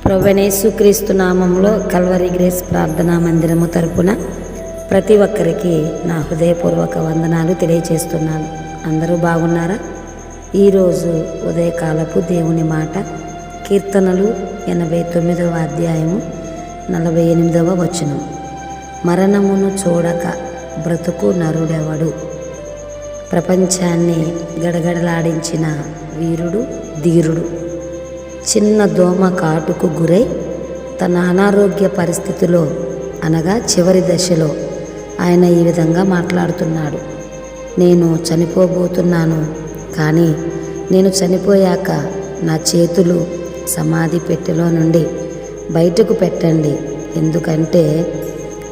ప్రభువైన యేసుక్రీస్తు నామంలో కల్వరి గ్రేస్ ప్రార్థనా మందిరము తరపున ప్రతి ఒక్కరికి నా హృదయపూర్వక వందనాలు తెలియచేస్తున్నాను. అందరూ బాగున్నారా? ఈరోజు ఉదయకాలపు దేవుని మాట కీర్తనలు 89వ అధ్యాయము 48వ వచనం. మరణమును చూడక బ్రతుకు నరుడెవడు? ప్రపంచాన్ని గడగడలాడించిన వీరుడు ధీరుడు చిన్న దోమ కాటుకు గురై తన అనారోగ్య పరిస్థితిలో అనగా చివరి దశలో ఆయన ఈ విధంగా మాట్లాడుతున్నాడు. నేను చనిపోబోతున్నాను, కానీ నేను చనిపోయాక నా చేతులు సమాధి పెట్టెలో నుండి బయటకు పెట్టండి. ఎందుకంటే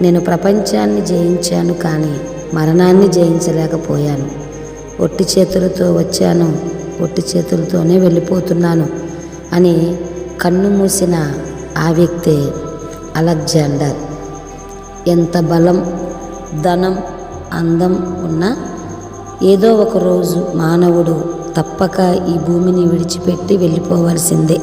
నేను ప్రపంచాన్ని జయించాను, కానీ మరణాన్ని జయించలేకపోయాను. ఒట్టి చేతులతో వచ్చాను, ఒట్టి చేతులతోనే వెళ్ళిపోతున్నాను అని కన్ను మూసిన ఆ వ్యక్తే అలెగ్జాండర్. ఎంత బలం, ధనం, అందం ఉన్నా ఏదో ఒక రోజు మానవుడు తప్పక ఈ భూమిని విడిచిపెట్టి వెళ్ళిపోవలసిందే.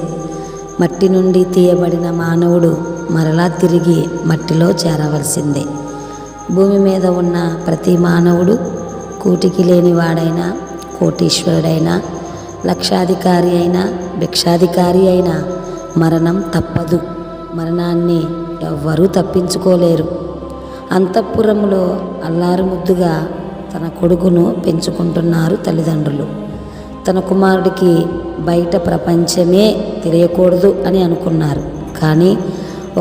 మట్టి నుండి తీయబడిన మానవుడు మరలా తిరిగి మట్టిలో చేరవలసిందే. భూమి మీద ఉన్న ప్రతి మానవుడు కూటికి లేనివాడైనా, కోటీశ్వరుడైనా, లక్షాధికారి అయినా, భిక్షాధికారి అయినా మరణం తప్పదు. మరణాన్ని ఎవ్వరూ తప్పించుకోలేరు. అంతఃపురంలో అల్లారు ముద్దుగా తన కొడుకును పెంచుకుంటున్నారు తల్లిదండ్రులు. తన కుమారుడికి బయట ప్రపంచమే తెలియకూడదు అని అనుకున్నారు. కానీ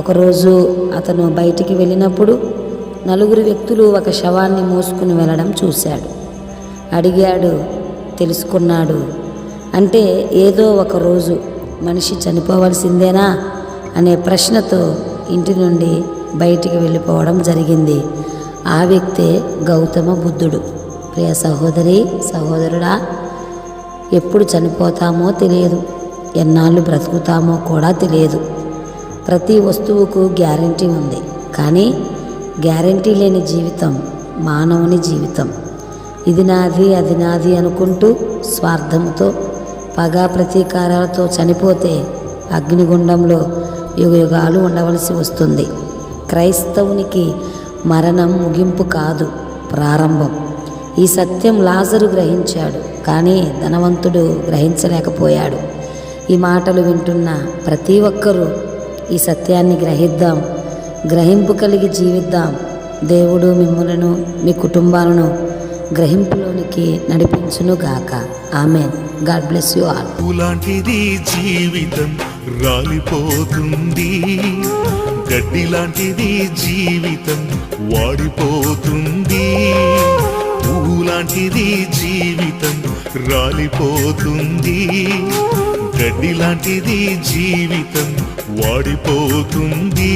ఒకరోజు అతను బయటికి వెళ్ళినప్పుడు నలుగురు వ్యక్తులు ఒక శవాన్ని మోసుకుని వెళ్ళడం చూశాడు. అడిగాడు, తెలుసుకున్నాడు. అంటే ఏదో ఒక రోజు మనిషి చనిపోవలసిందేనా అనే ప్రశ్నతో ఇంటి నుండి బయటికి వెళ్ళిపోవడం జరిగింది. ఆ వ్యక్తే గౌతమ బుద్ధుడు. ప్రియ సహోదరి, సహోదరుడా, ఎప్పుడు చనిపోతామో తెలియదు, ఎన్నాళ్ళు బ్రతుకుతామో కూడా తెలియదు. ప్రతి వస్తువుకు గ్యారంటీ ఉంది, కానీ గ్యారంటీ లేని జీవితం మానవుని జీవితం. ఇది నాది, అది నాది అనుకుంటూ స్వార్థంతో, పగా ప్రతీకారాలతో చనిపోతే అగ్నిగుండంలో యుగయుగాలు ఉండవలసి వస్తుంది. క్రైస్తవునికి మరణం ముగింపు కాదు, ప్రారంభం. ఈ సత్యం లాజరు గ్రహించాడు, కానీ ధనవంతుడు గ్రహించలేకపోయాడు. ఈ మాటలు వింటున్న ప్రతి ఒక్కరూ ఈ సత్యాన్ని గ్రహిద్దాం, గ్రహింపు కలిగి జీవిద్దాం. దేవుడు మిమ్ములను, మీ కుటుంబాలను గ్రహింపులోనికి నడిపించునుగాక. Amen. God bless you all. పూలాంటిది జీవితం రాలిపోతుంది, గడ్డి లాంటిది జీవితం వాడిపోతుంది. పూలాంటిది జీవితం రాలిపోతుంది, గడ్డి లాంటిది జీవితం వాడిపోతుంది.